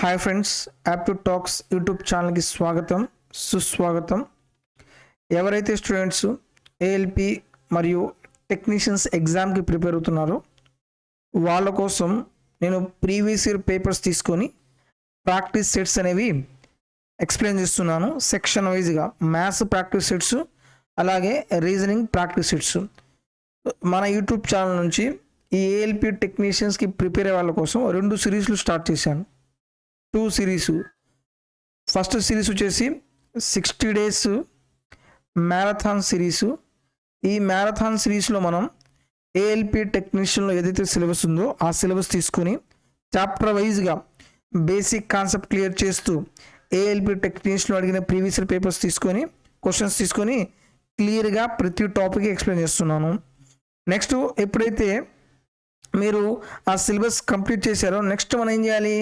Hi friends, aptitude talks YouTube ఛానల్కి స్వాగతం సుస్వాగతం. ఎవరైతే స్టూడెంట్స్ ఏఎల్పి మరియు టెక్నీషియన్స్ ఎగ్జామ్కి ప్రిపేర్ అవుతున్నారో వాళ్ళ కోసం నేను ప్రీవియస్ ఇయర్ పేపర్స్ తీసుకొని ప్రాక్టీస్ సెట్స్ అనేవి ఎక్స్ప్లెయిన్ చేస్తున్నాను. సెక్షన్ వైజ్గా మ్యాథ్స్ ప్రాక్టీస్ సెట్స్ అలాగే రీజనింగ్ ప్రాక్టీస్ సెట్స్ మన యూట్యూబ్ ఛానల్ నుంచి ఈ ఏఎల్పి టెక్నీషియన్స్కి ప్రిపేర్ అయ్యే వాళ్ళ కోసం 2 సిరీస్లు స్టార్ట్ చేశాను. 2 సిరీస్. ఫస్ట్ సిరీస్ వచ్చేసి 60 days మ్యారథాన్ సిరీసు. ఈ మ్యారథాన్ సిరీస్లో మనం ఏఎల్పి టెక్నీషియన్లో ఏదైతే సిలబస్ ఉందో ఆ సిలబస్ తీసుకొని చాప్టర్ వైజ్గా బేసిక్ కాన్సెప్ట్ క్లియర్ చేస్తూ ఏఎల్పి టెక్నీషియన్లో అడిగిన ప్రీవియస్ పేపర్స్ తీసుకొని క్వశ్చన్స్ తీసుకొని క్లియర్గా ప్రతి టాపిక్ ఎక్స్ప్లెయిన్ చేస్తున్నాను. నెక్స్ట్ ఎప్పుడైతే మీరు ఆ సిలబస్ కంప్లీట్ చేశారో నెక్స్ట్ మనం ఏం చేయాలి,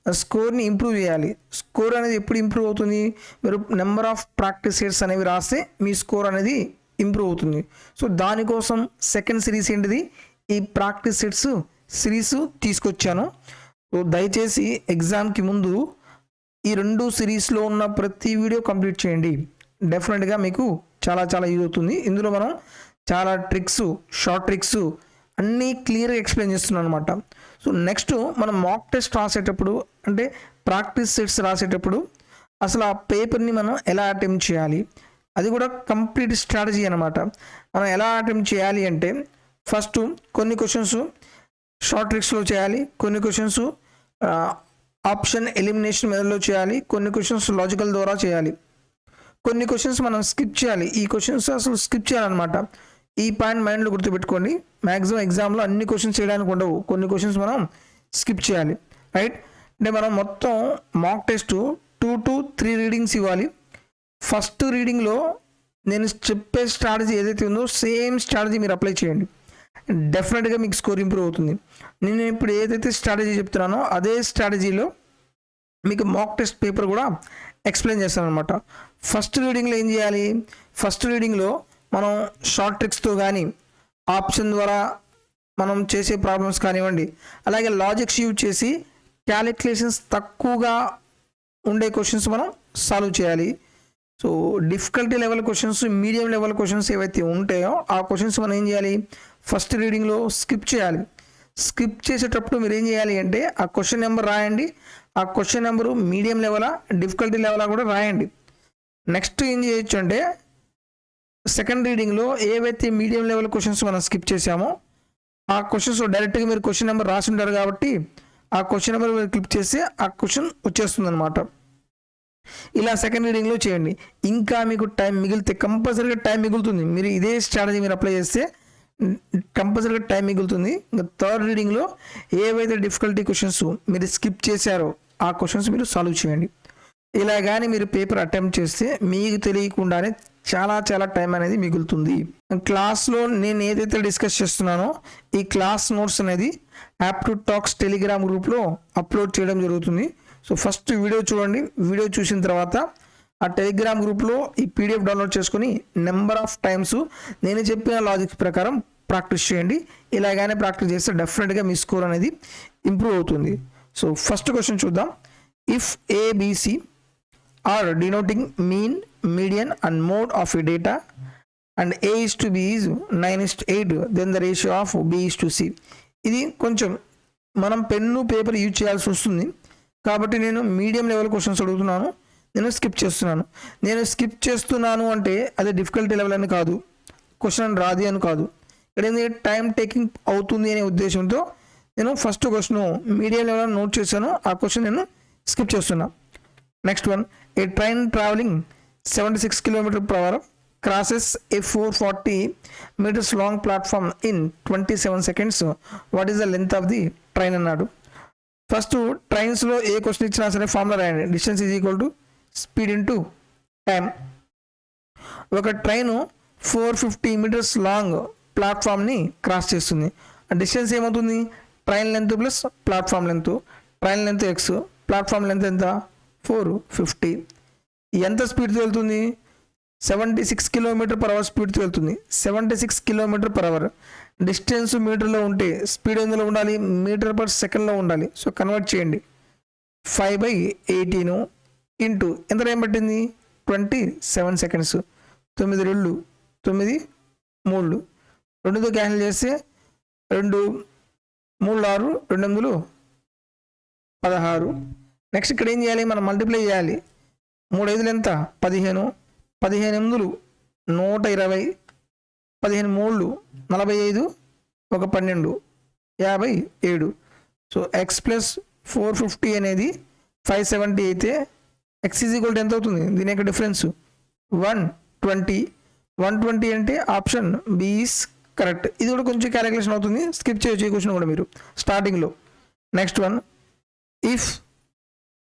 స్కోర్ని ఇంప్రూవ్ చేయాలి. స్కోర్ అనేది ఎప్పుడు ఇంప్రూవ్ అవుతుంది, మీరు నెంబర్ ఆఫ్ ప్రాక్టీస్ సెట్స్ అనేవి రాస్తే మీ స్కోర్ అనేది ఇంప్రూవ్ అవుతుంది. సో దానికోసం సెకండ్ సిరీస్ ఏంటిది, ఈ ప్రాక్టీస్ సెట్స్ సిరీస్ తీసుకొచ్చాను. సో దయచేసి ఎగ్జామ్కి ముందు ఈ 2 సిరీస్లో ఉన్న ప్రతి వీడియో కంప్లీట్ చేయండి. డెఫినెట్గా మీకు చాలా చాలా యూజ్ అవుతుంది. ఇందులో మనం చాలా ట్రిక్స్, షార్ట్ ట్రిక్స్ అన్నీ క్లియర్గా ఎక్స్ప్లెయిన్ చేస్తున్నాను అనమాట. సో నెక్స్ట్ మనం మాక్ టెస్ట్ రాసేటప్పుడు అంటే ప్రాక్టీస్ సెట్స్ రాసేటప్పుడు అసలు ఆ పేపర్ని మనం ఎలా అటెంప్ట్ చేయాలి, అది కూడా కంప్లీట్ స్ట్రాటజీ అనమాట. మనం ఎలా అటెంప్ట్ చేయాలి అంటే ఫస్ట్ కొన్ని క్వశ్చన్స్ షార్ట్ ట్రిక్స్లో చేయాలి, కొన్ని క్వశ్చన్స్ ఆప్షన్ ఎలిమినేషన్ మెథడ్లో చేయాలి, కొన్ని క్వశ్చన్స్ లాజికల్ ద్వారా చేయాలి, కొన్ని క్వశ్చన్స్ మనం స్కిప్ చేయాలి. ఈ క్వశ్చన్స్ అసలు స్కిప్ చేయాలన్నమాట. ఈ పాయింట్ మైండ్లో గుర్తుపెట్టుకోండి. మ్యాక్సిమం ఎగ్జామ్లో అన్ని క్వశ్చన్స్ చేయడానికి ఉండవు, కొన్ని క్వశ్చన్స్ మనం స్కిప్ చేయాలి. రైట్, అంటే మనం మొత్తం మాక్ టెస్ట్ 2 to 3 రీడింగ్స్ ఇవ్వాలి. ఫస్ట్ రీడింగ్లో నేను చెప్పే స్ట్రాటజీ ఏదైతే ఉందో సేమ్ స్ట్రాటజీ మీరు అప్లై చేయండి. డెఫినెట్గా మీకు స్కోర్ ఇంప్రూవ్ అవుతుంది. నేను ఇప్పుడు ఏదైతే స్ట్రాటజీ చెప్తున్నానో అదే స్ట్రాటజీలో మీకు మాక్ టెస్ట్ పేపర్ కూడా ఎక్స్ప్లెయిన్ చేస్తాను అనమాట. ఫస్ట్ రీడింగ్లో ఏం చేయాలి, ఫస్ట్ రీడింగ్లో మనం షార్ట్ ట్రిక్స్తో కానీ ఆప్షన్ ద్వారా మనం చేసే ప్రాబ్లమ్స్ కానివ్వండి, అలాగే లాజిక్స్ యూజ్ చేసి క్యాలిక్యులేషన్స్ తక్కువగా ఉండే క్వశ్చన్స్ మనం సాల్వ్ చేయాలి. So difficulty level questions, medium level questions ఏవైతే ఉంటాయో ఆ క్వశ్చన్స్ మనం ఏం చేయాలి, ఫస్ట్ రీడింగ్లో స్కిప్ చేయాలి. స్కిప్ చేసేటప్పుడు మీరు ఏం చేయాలి అంటే ఆ క్వశ్చన్ నెంబర్ రాయండి. ఆ క్వశ్చన్ నెంబరు మీడియం లెవెలా డిఫికల్టీ లెవెలా కూడా రాయండి. నెక్స్ట్ ఏం చేయొచ్చు అంటే సెకండ్ రీడింగ్లో ఏవైతే మీడియం లెవెల్ క్వశ్చన్స్ మనం స్కిప్ చేసామో ఆ క్వశ్చన్స్ డైరెక్ట్గా మీరు క్వశ్చన్ నెంబర్ రాసి ఉంటారు కాబట్టి ఆ క్వశ్చన్ నెంబర్ మీరు క్లిక్ చేస్తే ఆ క్వశ్చన్ వచ్చేస్తుంది అనమాట. ఇలా సెకండ్ రీడింగ్లో చేయండి. ఇంకా మీకు టైం మిగిలితే కంపల్సరీగా టైం మిగులుతుంది. మీరు ఇదే స్ట్రాటజీ మీరు అప్లై చేస్తే కంపల్సరీగా టైం మిగులుతుంది. ఇంకా థర్డ్ రీడింగ్లో ఏవైతే డిఫికల్టీ క్వశ్చన్స్ మీరు స్కిప్ చేశారో ఆ క్వశ్చన్స్ మీరు సాల్వ్ చేయండి. ఇలా కానీ మీరు పేపర్ అటెంప్ట్ చేస్తే మీకు తెలియకుండానే చాలా చాలా టైం అనేది మిగులుతుంది. క్లాస్లో నేను ఏదైతే డిస్కస్ చేస్తున్నానో ఈ క్లాస్ నోట్స్ అనేది యాప్టిట్యూడ్ టాక్స్ టెలిగ్రామ్ గ్రూప్లో అప్లోడ్ చేయడం జరుగుతుంది. సో ఫస్ట్ వీడియో చూడండి. వీడియో చూసిన తర్వాత ఆ టెలిగ్రామ్ గ్రూప్లో ఈ పీడిఎఫ్ డౌన్లోడ్ చేసుకొని నెంబర్ ఆఫ్ టైమ్స్ నేను చెప్పిన లాజిక్స్ ప్రకారం ప్రాక్టీస్ చేయండి. ఇలాగానే ప్రాక్టీస్ చేస్తే డెఫినెట్గా మీ స్కోర్ అనేది ఇంప్రూవ్ అవుతుంది. సో ఫస్ట్ క్వశ్చన్ చూద్దాం. If A B C are denoting mean, median and mode of a data and A is to B is 9:8, then the ratio of B is to C. ఇది కొంచెం మనం pen paper use చేయాల్సి వస్తుంది కాబట్టి నేను medium level questions అడుగుతున్నాను, నేను skip చేస్తున్నాను. నేను స్కిప్ చేస్తున్నాను అంటే అది డిఫికల్టీ లెవెల్ అని కాదు, క్వశ్చన్ రాది అని కాదు. ఇక్కడ ఏంటి, టైం టేకింగ్ అవుతుంది అనే ఉద్దేశంతో నేను first question medium level note చేశాను, ఆ క్వశ్చన్ నేను స్కిప్ చేస్తున్నాను. Next one, a train traveling 76 km/h crosses a 440 meters long platform in 27 seconds. What is the length of the train అన్నాడు. ఫస్ట్ ట్రైన్స్లో ఏ క్వశ్చన్ ఇచ్చినా సరే ఫార్ములా రాయండి. Distance is equal to speed into time. ఒక train 450 meters long ప్లాట్ఫామ్ని cross చేస్తుంది. ఆ distance ఏమవుతుంది, train length plus platform length. Train length X, platform length ఎంత 450. ఎంత స్పీడ్తో వెళ్తుంది, 76 km/h స్పీడ్తో వెళ్తుంది. 76 km/h డిస్టెన్స్ మీటర్లో ఉంటే స్పీడ్ ఎందులో ఉండాలి, మీటర్ పర్ సెకండ్లో ఉండాలి. సో కన్వర్ట్ చేయండి. 5/18 ఇంటూ ఎంత టైం పట్టింది 27 సెకండ్స్. 9 2 9 3 2తో క్యాన్సిల్ చేస్తే 2 3 6 2 8 16. నెక్స్ట్ ఇక్కడ ఏం చేయాలి, మనం మల్టిప్లై చేయాలి. 3 5 ఎంత 15, 15 8 120, 15 3 45, 1 12 57. సో ఎక్స్ ప్లస్ 450 అనేది 570 అయితే ఎక్స్ ఈజ్ ఈక్వల్ టు ఎంత అవుతుంది, దీని యొక్క డిఫరెన్స్ 120. 120 అంటే ఆప్షన్ బి ఈస్ కరెక్ట్. ఇది కూడా కొంచెం క్యాలిక్యులేషన్ అవుతుంది, స్కిప్ చేయొచ్చు ఈ క్వశ్చన్ కూడా మీరు స్టార్టింగ్లో. Next one, if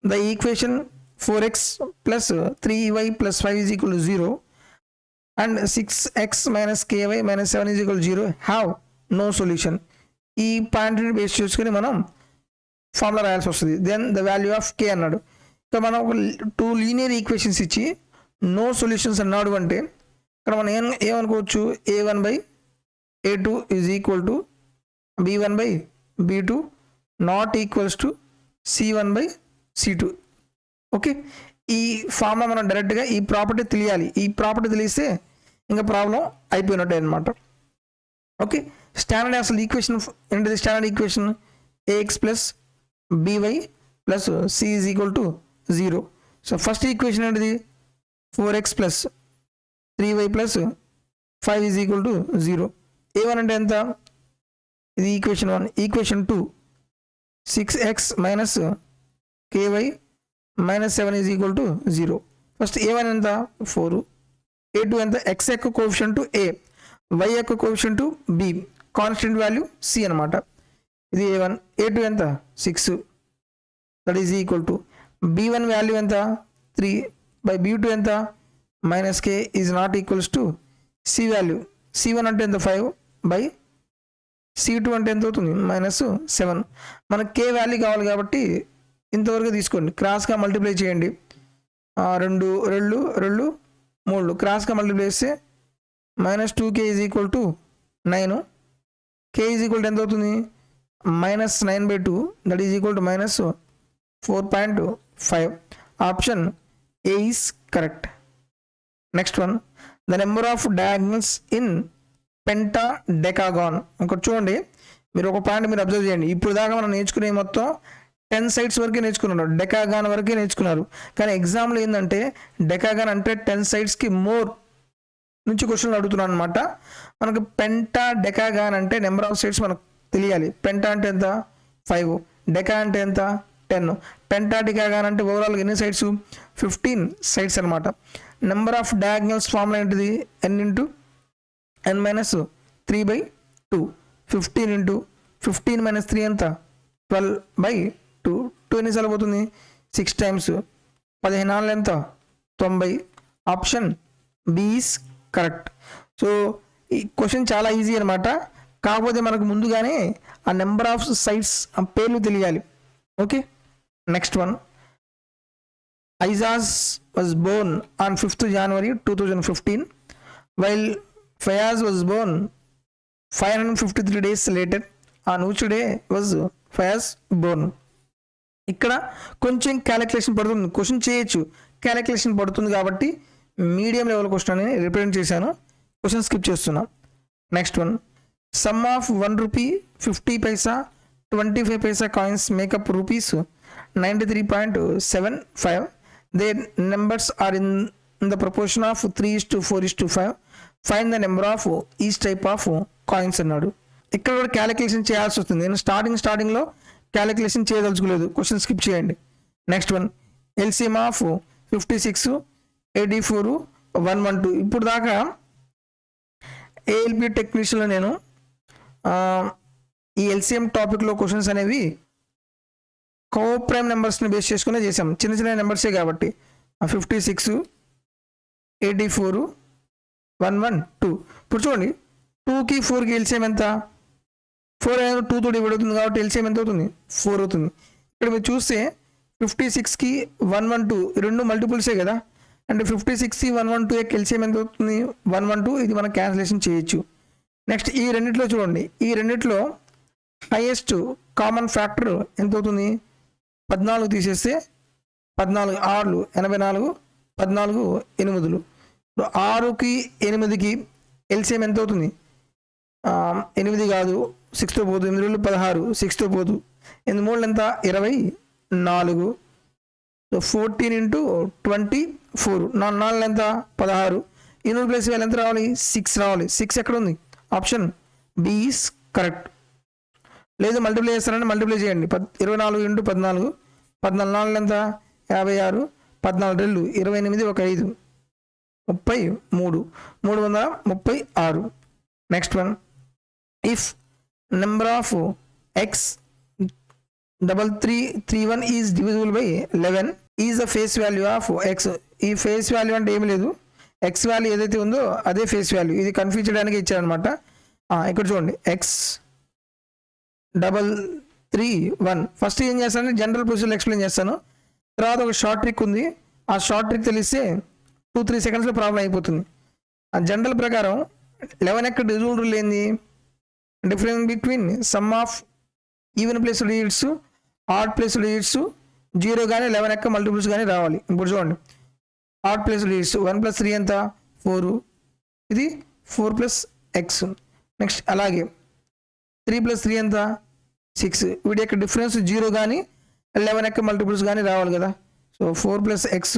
the equation 4x plus 3y plus 5 is equal to 0 and 6x minus ky minus 7 is equal to 0 have no solution. ఈ పాయింట్ని బేస్ చేసుకుని మనం ఫార్ములా రాయాల్సి వస్తుంది. దెన్ ద వాల్యూ ఆఫ్ కే అన్నాడు. ఇక్కడ మనం ఒక 2 లీనియర్ ఈక్వేషన్స్ ఇచ్చి నో సొల్యూషన్స్ అన్నాడు అంటే ఇక్కడ మనం ఏమనుకోవచ్చు, a1/a2 is equal to b1/b2 not equals to c1/c2. Okay, ఈ ఫార్ములా మనం డైరెక్ట్గా ఈ ప్రాపర్టీ తెలియాలి. ఈ ప్రాపర్టీ తెలిస్తే ఇంకా ప్రాబ్లం అయిపోయినట్టే అనమాట. ఓకే, స్టాండర్డ్ అసలు ఈక్వేషన్ ఏంటిది, standard equation ax plus by plus c is equal to 0. So first equation ఏంటిది 4x plus 3y plus 5 is equal to 0. a1 అంటే ఎంత, ఇది equation 1. Equation 2 6x minus ky minus 7 is equal to 0. First a1 ఎంత 4, a2 ఎంత, x యొక్క coefficient a, y యొక్క coefficient b, constant value c అనమాట. ఇది a1. a2 ఎంత 6, that is equal to b1 value ఎంత 3/b2 ఎంత minus k is not equals to c value. c1 అంటే ఎంత 5/c2 అంటే ఎంత అవుతుంది -7. మనకు k వాల్యూ కావాలి కాబట్టి ఇంతవరకు తీసుకోండి, క్రాస్గా మల్టిప్లై చేయండి. 2 2 2 3 క్రాస్గా మల్టిప్లై చేస్తే -2k is equal to 9. k is equal to ఎంత అవుతుంది -9/2, that is equal to -4.5. Option A is correct. Next one, the number of diagonals in pentadecagon. ఒకటి చూడండి, మీరు ఒక పాయింట్ మీరు అబ్జర్వ్ చేయండి. ఇప్పుడు దాకా మనం నేర్చుకునే మొత్తం 10 సైడ్స్ వరకే నేర్చుకున్నారు, డెకాగాన్ వరకే నేర్చుకున్నారు. కానీ ఎగ్జామ్లో ఏంటంటే డెకాగాన్ అంటే 10 సైడ్స్కి మోర్ నుంచి క్వశ్చన్లు అడుగుతున్నాను అనమాట. మనకు పెంటాడెకాగాన్ అంటే నెంబర్ ఆఫ్ సైడ్స్ మనకు తెలియాలి. పెంటా అంటే ఎంత 5, డెకా అంటే ఎంత 10. పెంటాడెకాగాన్ అంటే ఓవరాల్గా ఎన్ని సైడ్స్ 15 సైడ్స్ అనమాట. నెంబర్ ఆఫ్ డయాగ్నల్స్ ఫార్ములా ఏంటిది, n into n minus 3/2. 15 into 15 minus 3 ఎంత 12/2. 2 ఎన్నిసార్లు పోతుంది 6 టైమ్స్. 14 ఎంత 90. Option B is correct. So ఈ క్వశ్చన్ చాలా ఈజీ అనమాట, కాకపోతే మనకు ముందుగానే ఆ నెంబర్ ఆఫ్ సైట్స్ ఆ పేర్లు తెలియాలి. Okay, next one, Aijaz was born on 5th January 2015 while Fayaz was born 553 days later. On which day was Fayaz born. ఇక్కడ కొంచెం క్యాలిక్యులేషన్ పడుతుంది, క్వశ్చన్ చేయొచ్చు, క్యాలిక్యులేషన్ పడుతుంది కాబట్టి మీడియం లెవెల్ క్వశ్చన్ అని రిప్రజెంట్ చేశాను, క్వశ్చన్ స్కిప్ చేస్తున్నాం. Next one, sum of 1 rupee 50 paisa 25 paisa coins make up rupees 93.75. Their numbers are in the proportion of 3:4:5. Find the number of each type of coins అన్నాడు. ఇక్కడ కూడా calculation చేయాల్సి వస్తుంది. నేను స్టార్టింగ్లో క్యాలిక్యులేషన్ చేయదలుచుకోలేదు, క్వశ్చన్ స్కిప్ చేయండి. Next one, LCM of 56 84 112. ఇప్పుడు దాకా ఏఎల్పి టెక్నీషియన్లో నేను ఈ ఎల్సిఎం టాపిక్లో క్వశ్చన్స్ అనేవి కోప్రైమ్ నెంబర్స్ని బేస్ చేసుకునే చేసాం, చిన్న చిన్న నెంబర్సే కాబట్టి. 56 84 112. ఇప్పుడు చూడండి, 2కి 4కి ఎల్సిఎం ఎంత, 4 అనేది 2 తోటి డివైడ్ అవుతుంది కాబట్టి ఎల్సిఎం ఎంత అవుతుంది 4 అవుతుంది. ఇక్కడ మీరు చూస్తే 56కి 112 రెండు మల్టిపుల్సే కదా, అంటే 56కి 112 యొక్క ఎల్సిఎం ఎంత అవుతుంది 112. ఇది మనం క్యాన్సిలేషన్ చేయొచ్చు. నెక్స్ట్ ఈ రెండిట్లో చూడండి, ఈ రెండిట్లో హైయెస్ట్ కామన్ ఫ్యాక్టర్ ఎంత అవుతుంది 14 తీసేస్తే 14 6లు 84, 14 8లు. 6కి 8కి ఎల్సిఎం ఎంత అవుతుంది? 8 కాదు, 6తో పోదు. 8 16, 6తో పోదు. 8 3 ఎంత? 24. So 14 into 24. 4 ఎంత? 16. 8 ప్లస్ వాల్యూ ఎంత రావాలి? 6 రావాలి. 6 ఎక్కడ ఉంది? Option B is correct. లేదు మల్టిప్లై చేస్తారంటే మల్టిప్లై చేయండి. 24 into 14. 14 4 ఎంత? 56. 14 2 28 1 5 33. 336. Next one, if number of X 3331 is divisible by 11 is the face value of X. ఈ ఫేస్ వాల్యూ అంటే ఏమి లేదు, ఎక్స్ వాల్యూ ఏదైతే ఉందో అదే ఫేస్ వాల్యూ. ఇది కన్ఫ్యూజ్ చేయడానికి ఇచ్చారనమాట. ఇక్కడ చూడండి, x331. ఫస్ట్ ఏం చేస్తానంటే జనరల్ ప్రొసీజర్ ఎక్స్ప్లెయిన్ చేస్తాను. తర్వాత ఒక షార్ట్ ట్రిక్ ఉంది. ఆ షార్ట్ ట్రిక్ తెలిస్తే 2-3 సెకండ్స్లో ప్రాబ్లం అయిపోతుంది. ఆ జనరల్ ప్రకారం 11 ఎక్కడ డివిజిబుల్ రూల్ ఏంది? Difference between sum of even place digits, odd place digits 0 కానీ 11 ఎక్క మల్టిపుల్స్ కానీ రావాలి. ఇప్పుడు చూడండి, ఆడ్ ప్లేస్ డిజిట్స్ 1 + 3 ఎంత? 4. ఇది 4 + x. నెక్స్ట్ అలాగే 3 + 3 ఎంత? 6. వీటి యొక్క డిఫరెన్స్ 0 కానీ 11 ఎక్క మల్టిపుల్స్ కానీ రావాలి కదా. So 4 + x -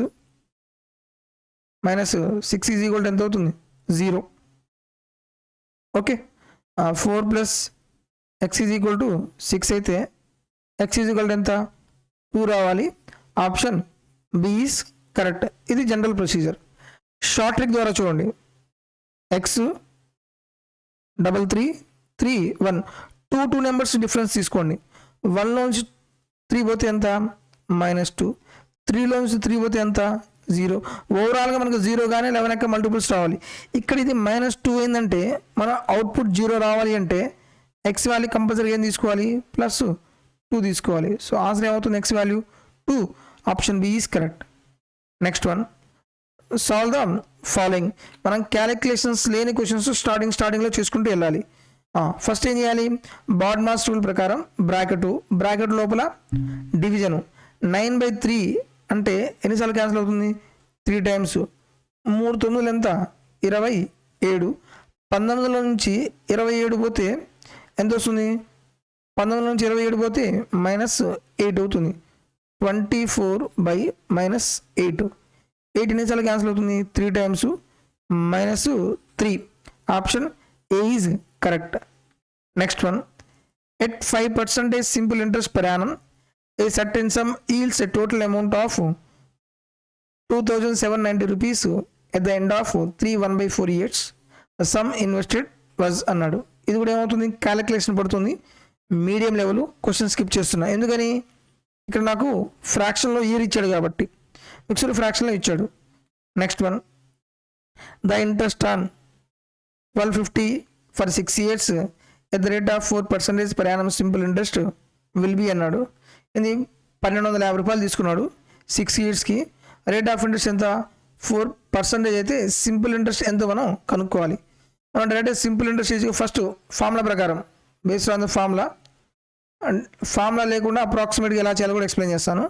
6 is equal to ఎంత అవుతుంది? 0. Okay, 4 + x is equal to 6 అయితే x ఈజ్ ఈక్వల్ టు ఎంత? 2 రావాలి. Option B is correct. ఇది జనరల్ ప్రొసీజర్. షార్ట్ ట్రిక్ ద్వారా చూడండి, x33331 2 నెంబర్స్ డిఫరెన్స్ తీసుకోండి. 1లోంచి 3 పోతే ఎంత? -2. 3లోంచి 3 పోతే ఎంత? 0. ఓవరాల్గా మనకు 0 కానీ 11 ఎక్క మల్టిపుల్స్ రావాలి. ఇక్కడ ఇది -2 ఏంటంటే మన అవుట్పుట్ 0 రావాలి అంటే ఎక్స్ వాల్యూ కంపల్సరీ ఏం తీసుకోవాలి? +2 తీసుకోవాలి. సో ఆన్సర్ ఏమవుతుంది? X value 2. Option B is correct. Next one, solve the following. మనం క్యాలిక్యులేషన్స్ లేని క్వశ్చన్స్ స్టార్టింగ్లో చేసుకుంటూ వెళ్ళాలి. ఫస్ట్ ఏం చేయాలి? బాడ్ మాస్ రూల్ ప్రకారం బ్రాకెట్ లోపల డివిజను 9/3 అంటే ఎన్నిసార్లు క్యాన్సిల్ అవుతుంది? 3 టైమ్స్. 3 9 ఎంత? 27. 19లో నుంచి 27 పోతే ఎంత వస్తుంది? 19 నుంచి 27 పోతే -8 అవుతుంది. 24/-8. 8 ఎన్నిసార్లు క్యాన్సిల్ అవుతుంది? 3 times. -3. Option A is correct. Next one, at 5% simple interest per annum a certain sum yields a total amount of 2790 rupees at the end of 3 1/4 years. The sum invested was అన్నాడు. ఇది కూడా ఏమవుతుంది? Calculation పడుతుంది. Medium level. Question skip చేస్తున్నా ఎందుకని? ఇక్కడ నాకు ఫ్రాక్షన్లో year ఇచ్చాడు కాబట్టి, మిక్స్డ్ ఫ్రాక్షన్లో ఇచ్చాడు. Next one, the interest on 1250 for 6 years at the rate of 4% per annum simple interest will be అన్నాడు. ఇది 1250 రూపాయలు తీసుకున్నాడు 6 ఇయర్స్కి. రేట్ ఆఫ్ ఇంట్రెస్ట్ ఎంత? 4% అయితే సింపుల్ ఇంట్రెస్ట్ ఎంత మనం కనుక్కోవాలి. మనం direct simple interest is first formula ప్రకారం బేస్డ్ ఆన్ ద ఫార్ములా లేకుండా అప్రాక్సిమేట్గా ఎలా చేయాలో కూడా ఎక్స్ప్లెయిన్ చేస్తాను.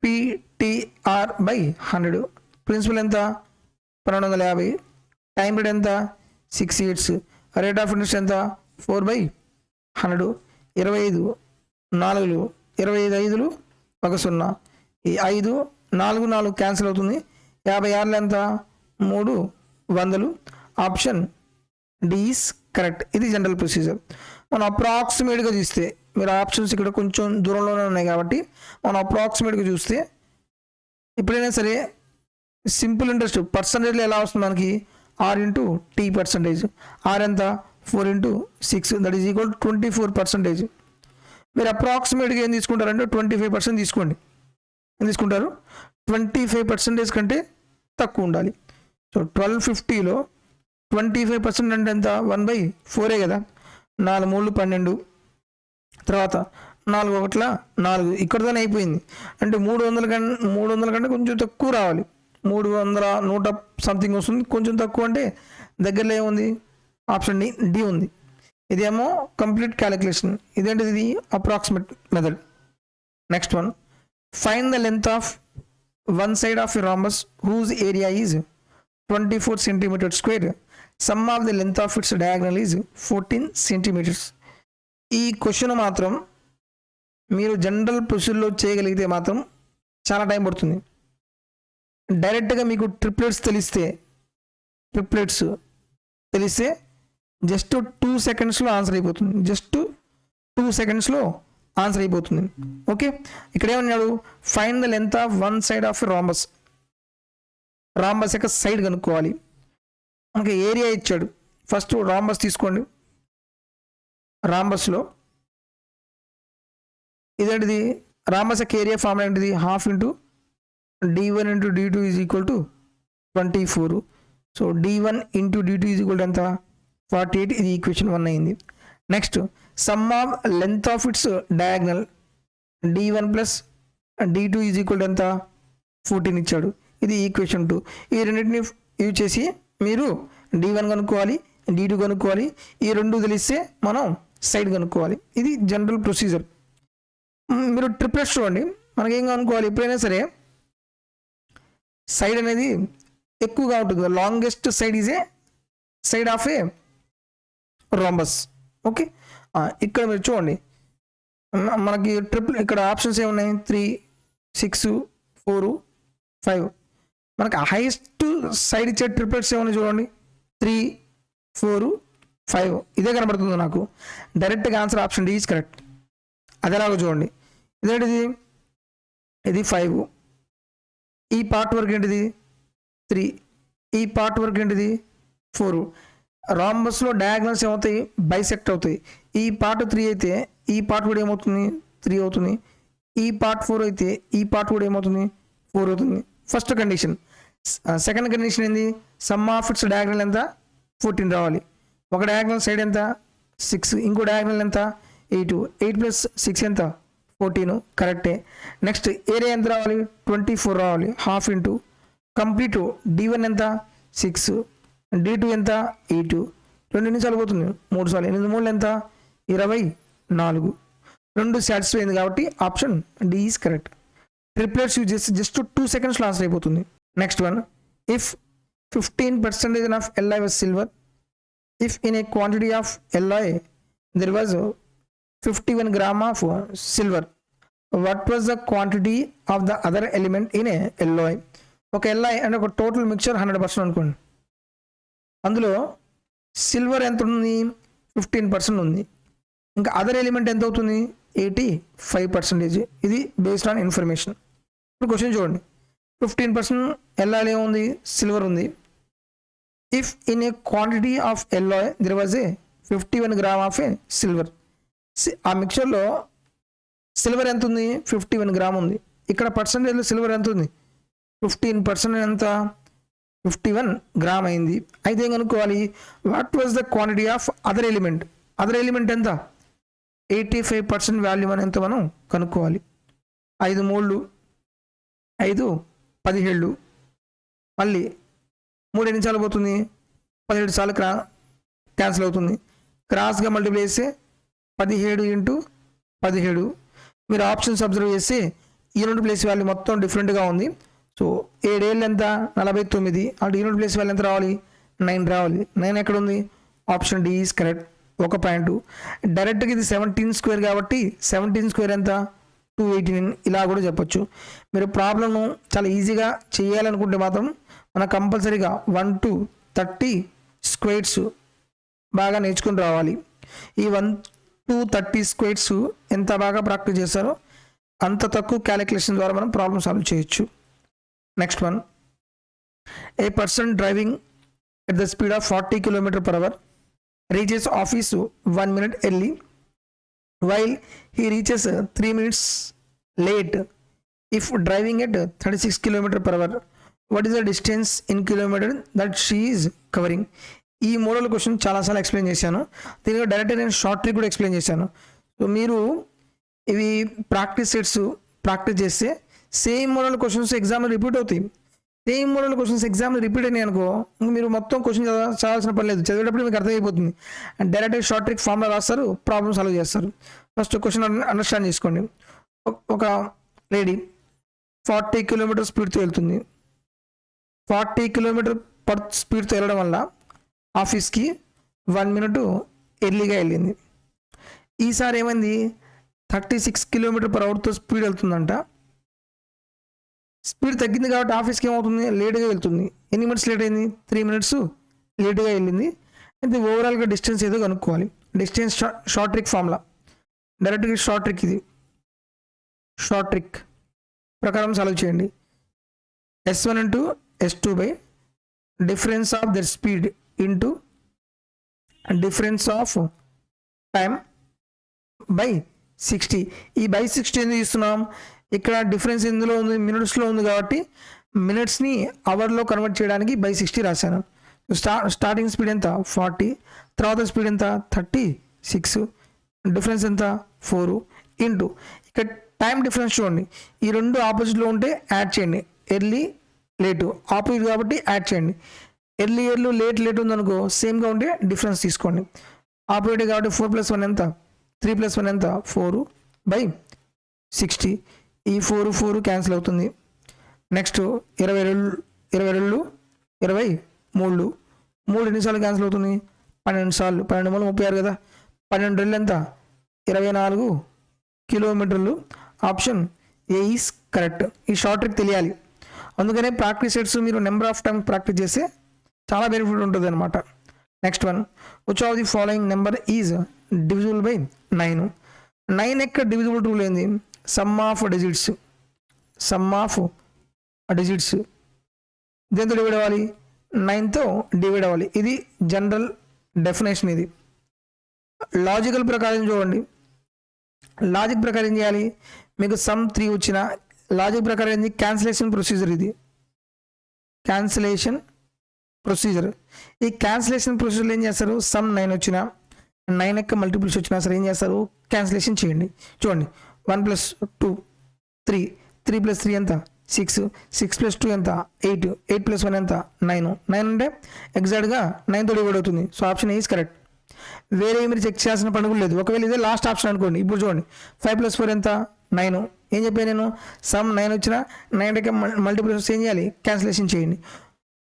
PTR/100. ప్రిన్సిపల్ ఎంత? 1250. టైం పీరియడ్ ఎంత? 6 ఇయర్స్. రేట్ ఆఫ్ ఇంట్రెస్ట్ ఎంత? 4/100. 25 4లు 25 5లు 10. ఈ 5 4 4 క్యాన్సిల్ అవుతుంది. 56 ఎంత? 300. Option D is correct. ఇది జనరల్ ప్రొసీజర్. మనం అప్రాక్సిమేట్గా చూస్తే, మీరు ఆప్షన్స్ ఇక్కడ కొంచెం దూరంలోనే ఉన్నాయి కాబట్టి మనం అప్రాక్సిమేట్గా చూస్తే ఎప్పుడైనా సరే సింపుల్ ఇంట్రెస్ట్ పర్సంటేజ్లో ఎలా వస్తుంది మనకి? R/T%. R ఎంత? 4/6 దట్ ఈజ్ ఈక్వల్ 24%. మీరు అప్రాక్సిమేట్గా ఏం తీసుకుంటారంటే 25% తీసుకోండి. ఏం తీసుకుంటారు? 25% కంటే తక్కువ ఉండాలి. సో 1250లో 25% అంటే ఎంత? 1/4 కదా. 4 3 12. తర్వాత 4 1 4. ఇక్కడతోనే అయిపోయింది. అంటే 300 కంటే కొంచెం తక్కువ రావాలి. 300 100 సంథింగ్ వస్తుంది. కొంచెం తక్కువ అంటే దగ్గరలో ఏముంది? ఆప్షన్ డి ఉంది. ఇదేమో కంప్లీట్ క్యాలిక్యులేషన్. ఇదేంటిది? ఇది approximate method. Next one, find the length of one side of a rhombus whose area is 24 centimeters square. Sum of the length of its diagonal is 14 centimeters. ఈ question మాత్రం మీరు general ప్రొసీజర్లో చేయగలిగితే మాత్రం చాలా time పడుతుంది. డైరెక్ట్గా మీకు ట్రిప్లెట్స్ తెలిస్తే జస్ట్ 2 secondsలో ఆన్సర్ అయిపోతుంది. జస్ట్ 2 secondsలో ఆన్సర్ అయిపోతుంది. ఓకే, ఇక్కడ ఏమన్నాడు, find the length of one side of rhombus. Rhombus యొక్క సైడ్ కనుక్కోవాలి. మనకి ఏరియా ఇచ్చాడు. ఫస్ట్ రాంబస్ తీసుకోండి. రాంబస్లో ఇదేంటిది, రాంబస్ యొక్క ఏరియా ఫార్ములా ఏంటిది, ½ into d1 into d2 is equal to 24. So d1 into d2 is equal to ఎంత, 48. ఇది ఈక్వేషన్ 1 అయింది. Next, some of length of it's diagonal d1 plus d2 is equal to ఎంత, 14 ఇచ్చాడు. ఇది equation 2. ఈ రెండింటిని use చేసి మీరు d1 కనుక్కోవాలి, d2 కనుక్కోవాలి. ఈ రెండు తెలిస్తే మనం సైడ్ కనుక్కోవాలి. ఇది జనరల్ ప్రొసీజర్. మీరు ట్రిప్లెట్స్ చూడండి, మనకేం కనుక్కోవాలి, ఎప్పుడైనా సరే సైడ్ అనేది ఎక్కువగా ఉంటుంది. Longest side is a side of A rhombus. Okay, ఇక్కడ మీరు చూడండి, మనకి ఇక్కడ ఆప్షన్స్ ఏమున్నాయి, 3, 6, 4, 5. మనకి హైయెస్ట్ సైడ్ ఇచ్చే ట్రిప్లెట్స్ ఏమన్నా చూడండి, 3, 4, 5 ఇదే కనబడుతుంది నాకు. డైరెక్ట్గా answer option D is correct. అదేలాగా చూడండి, ఇదేంటిది, ఇది 5. ఈ పార్ట్ వరకు ఏంటిది 3, ఈ పార్ట్ వరకు ఏంటిది 4. రాంబస్లో డయాగ్నల్స్ ఏమవుతాయి, బైసెక్ట్ అవుతాయి. ఈ పార్ట్ 3 అయితే ఈ పార్ట్ కూడా ఏమవుతుంది, 3 అవుతుంది. ఈ పార్ట్ 4 అయితే ఈ పార్ట్ కూడా ఏమవుతుంది, 4 అవుతుంది. First condition. సెకండ్ కండిషన్ ఏంది, సమ్ ఆఫ్ ఇట్స్ డయాగ్నల్ ఎంత, 14 రావాలి. ఒక డయాగ్నల్ సైడ్ ఎంత, 6. ఇంకో డయాగ్నల్ ఎంత, 8. 8 + 6 ఎంత, 14. కరెక్టే. నెక్స్ట్ ఏరియా ఎంత రావాలి, 24 రావాలి. ½ ఇంటూ కంప్లీట్ d1 ఎంత, 6. d2 ఎంత, 8. 2 నిమిషాలు పోతుంది, 3 సార్లు. 8 3 ఎంత, 24. 2 సాటిస్ఫై అయింది కాబట్టి option D is correct. Triplets use చేసి జస్ట్ 2 secondsలో ఆన్సర్ అయిపోతుంది. Next one, if 15% of Li was silver, if in a quantity of Li there was 51 gram of silver, what was the quantity of the other element in a Li? ఒక Li అంటే ఒక total mixture 100% అనుకోండి. అందులో silver ఎంత ఉంది, 15% ఉంది. ఇంకా other element ఎంత అవుతుంది, 85%. ఇది బేస్డ్ ఆన్ ఇన్ఫర్మేషన్. ఇప్పుడు క్వశ్చన్ చూడండి, 15% Li ఏముంది, సిల్వర్ ఉంది. If in a quantity of Li there was a 51 gram of A silver. ఆ మిక్చర్లో సిల్వర్ ఎంత ఉంది, 51 gram ఉంది. ఇక్కడ పర్సంటేజ్లో సిల్వర్ ఎంత ఉంది, 15% ఎంత, 51 gram అయింది. అయితే ఏం కనుక్కోవాలి, what was the quantity of other element. Other element ఎంత, 85% వాల్యూ అని ఎంత మనం కనుక్కోవాలి. 5 3 5 17, మళ్ళీ 3 ఎన్నిసార్లు పోతుంది, 17 సార్లు క్యాన్సిల్ అవుతుంది. క్రాస్గా మల్టిప్లై చేస్తే 17 × 17. మీరు ఆప్షన్స్ అబ్జర్వ్ చేస్తే ఈ రెండు ప్లేస్ వాల్యూ మొత్తం డిఫరెంట్గా ఉంది. సో 7 ఏళ్ళు ఎంత, 49. అంటే ఈ రెండు ప్లేస్ వాల్యూ ఎంత రావాలి, 9 రావాలి. 9 ఎక్కడ ఉంది, option D is correct. 1 point. డైరెక్ట్గా ఇది 17² కాబట్టి 17² ఎంత, 289. ఇలా కూడా చెప్పొచ్చు. మీరు ప్రాబ్లమ్ను చాలా ఈజీగా చేయాలనుకుంటే మాత్రం మనం కంపల్సరీగా 1 to 30 స్క్వేర్స్ బాగా నేర్చుకుని రావాలి. ఈ 1 to 30 స్క్వేర్స్ ఎంత బాగా ప్రాక్టీస్ చేస్తారో అంత తక్కువ క్యాలిక్యులేషన్ ద్వారా మనం ప్రాబ్లమ్ సాల్వ్ చేయొచ్చు. Next one, A person driving at the speed of 40 km/h reaches office 1 minute early while he reaches 3 minutes late if driving at 36 km/h. What is the distance in kilometer that she is covering? ఈ model question చాలాసార్లు explain చేశాను. దీనిలో డైరెక్ట్గా నేను short trick కూడా explain చేశాను. So మీరు ఇవి ప్రాక్టీస్ సెట్స్ ప్రాక్టీస్ చేస్తే సేమ్ మోడల్ క్వశ్చన్స్ ఎగ్జామ్లో రిపీట్ అవుతాయి. సేమ్ మోడల్ క్వశ్చన్స్ ఎగ్జామ్లో రిపీట్ అయినాయి అనుకో, ఇంక మీరు మొత్తం క్వశ్చన్ చదవాల్సిన పని లేదు. చదివేటప్పుడు మీకు అర్థమైపోతుంది. అండ్ డైరెక్ట్గా షార్ట్ ట్రిక్ ఫార్ములా రాస్తారు, ప్రాబ్లమ్ సాల్వ్ చేస్తారు. ఫస్ట్ క్వశ్చన్ అండర్స్టాండ్ చేసుకోండి. ఒక లేడీ 40 కిలోమీటర్ స్పీడ్తో వెళ్తుంది. 40 కిలోమీటర్ పర్ స్పీడ్తో వెళ్ళడం వల్ల ఆఫీస్కి 1 మినిట్ ఎర్లీగా వెళ్ళింది. ఈసారి ఏమైంది, 36 కిలోమీటర్ పర్ అవర్తో స్పీడ్ వెళ్తుందంట. స్పీడ్ తగ్గింది కాబట్టి ఆఫీస్కి ఏమవుతుంది, లేట్గా వెళ్తుంది. ఎన్ని మినిట్స్ లేట్ అయింది, 3 మినిట్స్ లేట్గా వెళ్ళింది. అయితే ఓవరాల్గా డిస్టెన్స్ ఏదో కనుక్కోవాలి. డిస్టెన్స్ షార్ట్ ట్రిక్ ఫార్ములా, డైరెక్ట్గా షార్ట్ ట్రిక్, ఇది షార్ట్ ట్రిక్ ప్రకారం సాల్వ్ చేయండి. S1 into S2 by difference of their speed into difference of time by 60. ఈ బై 60 ఎందుకు ఇస్తున్నాం, ఇక్కడ డిఫరెన్స్ ఎందులో ఉంది, మినిట్స్లో ఉంది కాబట్టి మినిట్స్ని అవర్లో కన్వర్ట్ చేయడానికి బై 60 రాశాను. స్టార్టింగ్ స్పీడ్ ఎంత 40, తర్వాత స్పీడ్ ఎంత 36, డిఫరెన్స్ ఎంత 4 ఇంటూ ఇక్కడ టైం డిఫరెన్స్ చూడండి. ఈ రెండు ఆపోజిట్లో ఉంటే యాడ్ చేయండి. ఎర్లీ లేటు ఆపోజిట్ కాబట్టి యాడ్ చేయండి. ఎర్లీ లేట్ ఉందనుకో సేమ్గా ఉంటే డిఫరెన్స్ తీసుకోండి. ఆపోజిట్ కాబట్టి 4 + 1 ఎంత, 3 + 1 ఎంత 4 బై 60. ఈ 4 క్యాన్సిల్ అవుతుంది. నెక్స్ట్ 22 23 ఎన్నిసార్లు క్యాన్సిల్ అవుతుంది, 12 సార్లు. 12 మూల 36 కదా, 12 ఎంత 24 కిలోమీటర్లు. Option A is correct. ఈ షార్ట్ ట్రిక్ తెలియాలి. అందుకనే ప్రాక్టీస్ సెట్స్ మీరు నెంబర్ ఆఫ్ టైం ప్రాక్టీస్ చేస్తే చాలా బెనిఫిట్ ఉంటుంది అనమాట. Next one, which of the following number is divisible by 9. 9 ఎక్కడ డివిజిబుల్ రూల్ ఏంది, సమ్ ఆఫ్ డిజిట్స్ దేంతో డివైడ్ అవ్వాలి, 9తో డివైడ్ అవ్వాలి. ఇది జనరల్ డెఫినేషన్. ఇది లాజికల్ ప్రకారం చూడండి. లాజిక్ ప్రకారం ఏం చేయాలి, మీకు సమ్ 3 వచ్చిన లాజిక్ ప్రకారం ఏంది, క్యాన్సిలేషన్ ప్రొసీజర్. ఇది క్యాన్సిలేషన్ ప్రొసీజర్. ఈ క్యాన్సిలేషన్ ప్రొసీజర్లో ఏం చేస్తారు, సమ్ 9 వచ్చినా 9 యొక్క మల్టిపుల్స్ వచ్చినా సరే ఏం చేస్తారు, క్యాన్సిలేషన్ చేయండి. చూడండి 1 + 2 3, 3 + 3 ఎంత 6, 6 + 2 ఎంత 8, 8 + 1 ఎంత 9. 9 అంటే ఎగ్జాక్ట్గా 9తో డివైడ్ అవుతుంది. So option is correct. వేరే మీరు చెక్ చేయాల్సిన పని లేదు. ఒకవేళ ఇదే లాస్ట్ ఆప్షన్ అనుకోండి. ఇప్పుడు చూడండి 5 + 4 ఎంత 9. ఏం చెప్పాను నేను, సమ్ 9 వచ్చినా 9 యొక్క మల్టిపుల్స్ ఏం చేయాలి, క్యాన్సిలేషన్ చేయండి.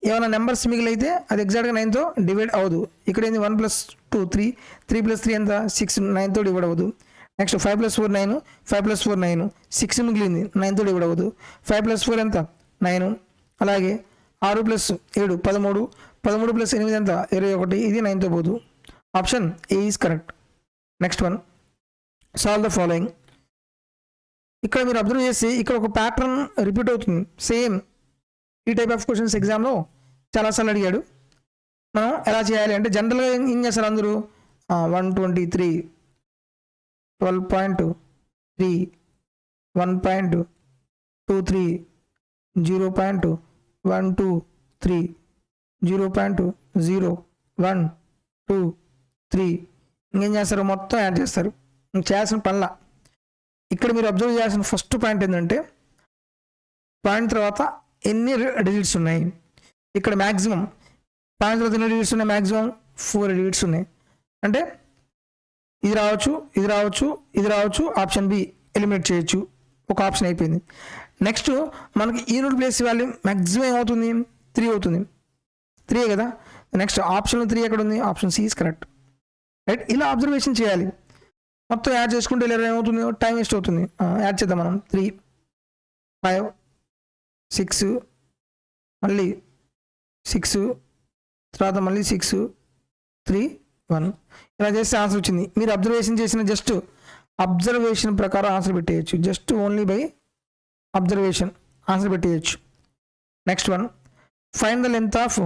ఏమైనా నెంబర్స్ మిగిలితే అది ఎగ్జాక్ట్గా 9తో డివైడ్ అవ్వదు. ఇక్కడ ఏంది 1 + 2 3, 3 + 3 ఎంత 6, 9తో డివైడ్ అవ్వదు. నెక్స్ట్ 5 + 4 9, 5 + 4 9, 6 మిగిలింది 9తో డివైడ్ అవ్వదు. 5 + 4 ఎంత 9. అలాగే 6 + 7 13, 13 + 8 ఎంత 21. ఇది 9తో పోదు. Option A is correct. Next one, solve the following. ఇక్కడ మీరు అబ్జర్వ్ చేసి ఇక్కడ ఒక ప్యాటర్న్ రిపీట్ అవుతుంది. సేమ్ ఈ టైప్ ఆఫ్ క్వశ్చన్స్ ఎగ్జామ్లో చాలాసార్లు అడిగాడు. మనం ఎలా చేయాలి అంటే జనరల్గా ఏం చేస్తారు అందరూ 123, 12.3, 1.23, 0.123, 0.012 ఇంకేం చేస్తారు, మొత్తం యాడ్ చేస్తారు. చేయాల్సిన పనిలా. ఇక్కడ మీరు అబ్జర్వ్ చేయాల్సిన ఫస్ట్ పాయింట్ ఏంటంటే పాయింట్ తర్వాత ఎన్ని డిజిట్స్ ఉన్నాయి. ఇక్కడ మ్యాక్సిమం పాయింట్ తర్వాత ఎన్ని డిజిట్స్ ఉన్నాయి, మ్యాక్సిమం 4 డిజిట్స్ ఉన్నాయి. అంటే ఇది రావచ్చు. ఆప్షన్ బి ఎలిమినేట్ చేయొచ్చు. ఒక ఆప్షన్ అయిపోయింది. నెక్స్ట్ మనకి యూనిట్ ప్లేస్ వాల్యూ మ్యాక్సిమం ఏమవుతుంది, 3 అవుతుంది. 3 కదా. నెక్స్ట్ ఆప్షన్ 3 ఎక్కడ ఉంది, option C is correct. Right. ఇలా అబ్జర్వేషన్ చేయాలి. మొత్తం యాడ్ చేసుకుంటే ఇలా ఏమవుతుంది, టైం వేస్ట్ అవుతుంది. యాడ్ చేద్దాం మనం. 3 5 6 మళ్ళీ 6 తర్వాత మళ్ళీ 6 3 1 ఇలా చేస్తే ఆన్సర్ వచ్చింది. మీరు అబ్జర్వేషన్ చేసిన జస్ట్ అబ్జర్వేషన్ ప్రకారం ఆన్సర్ పెట్టేయచ్చు. Just only by observation answer పెట్టేయచ్చు. Next one, find the length of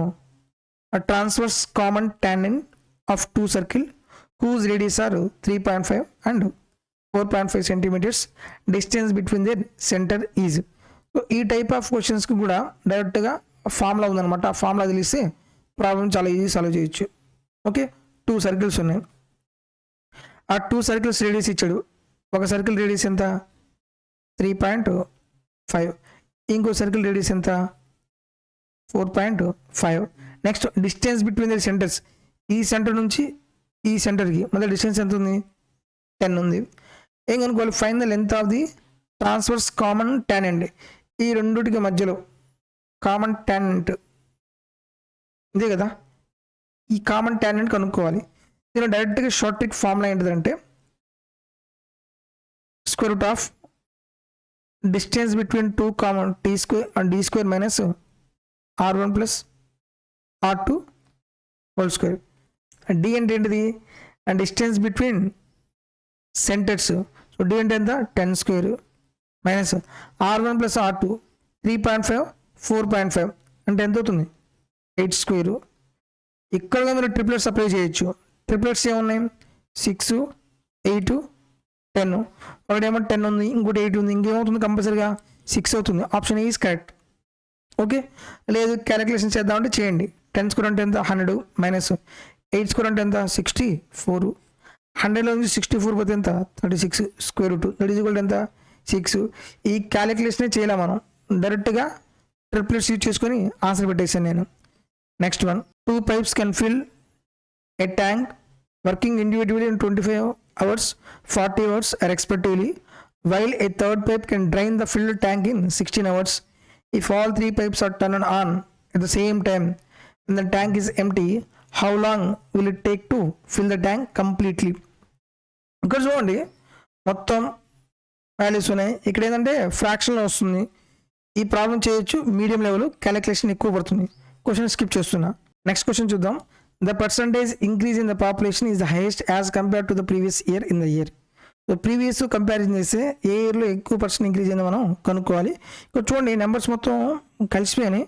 transverse common tangent of 2 circle whose radius are 3.5 and 4.5 centimeters. Distance between their center is. So ఈ type of క్వశ్చన్స్కి కూడా డైరెక్ట్గా formula ఉందన్నమాట. ఆ formula తెలిస్తే problem చాలా easy solve చేయొచ్చు. ఓకే, 2 సర్కిల్స్ ఉన్నాయి. ఆ 2 సర్కిల్స్ రేడియస్ ఇచ్చాడు. ఒక సర్కిల్ రేడియస్ ఎంత 3.5, ఇంకో సర్కిల్ రేడియస్ ఎంత 4.5. Next distance between the centres, ఈ సెంటర్ నుంచి ఈ సెంటర్కి మళ్ళీ డిస్టెన్స్ ఎంత ఉంది, 10 ఉంది. ఏం కనుక్కోవాలి, find the length of the transverse common tangent, ఈ రెండుటికి మధ్యలో కామన్ ట్యానెంట్ ఇదే కదా, ఈ కామన్ ట్యానెంట్ కనుక్కోవాలి. దీని డైరెక్ట్గా షార్ట్ ట్రిక్ ఫార్ములా ఏంటిదంటే square root of distance between two common T square and D square minus R1 plus R2 whole square. D అంటే ఏంటిది, and distance between centres. So D అంటే ఎంత 10 square minus R1 plus R2 3.5 4.5 అంటే ఎంత అవుతుంది 8 square. ఇక్కడ మీరు triplets apply చేయొచ్చు. ట్రిప్లెట్స్ ఏమున్నాయి 6 8 10, ఒకటేమో 10 ఉంది, ఇంకోటి 8 ఉంది, ఇంకేమవుతుంది కంపల్సరీగా 6 అవుతుంది. Option is correct. ఓకే, లేదు క్యాలిక్యులేషన్ చేద్దామంటే చేయండి. 10 స్క్వేర్ అంటే ఎంత 100 మైనస్ 8 స్క్వేర్ అంటే ఎంత 64, 100లో నుంచి 64 పోతే ఎంత 36 square root that is equal ఎంత 6. ఈ క్యాలిక్యులేషనే చేయలే మనం, డైరెక్ట్గా ట్రిప్లెట్స్ యూజ్ చేసుకొని ఆన్సర్ పెట్టేసాను నేను. Next one, 2 pipes can fill a tank working individually in 25 hours 40 hours respectively, while a third pipe can drain the filled tank in 16 hours. If all 3 pipes are turned on at the same time and the tank is empty, how long will it take to fill the tank completely? ఇక్కడ చూడండి మొత్తం values ఉన్నాయి. ఇక్కడ ఏంటంటే ఫ్రాక్షన్లో వస్తుంది. ఈ problem చేయొచ్చు, medium level calculation ఎక్కువ పడుతుంది. క్వశ్చన్ స్కిప్ చేస్తున్నా. నెక్స్ట్ క్వశ్చన్ చూద్దాం. The percentage increase in the population is the highest as compare to the previous year in the year. So previous comparison చేస్తే ఏ ఇయర్లో ఎక్కువ పర్సెంట్ ఇంక్రీజ్ అయిందో మనం కనుక్కోవాలి. ఇక్కడ చూడండి నెంబర్స్ మొత్తం కలిసిపోయాయి.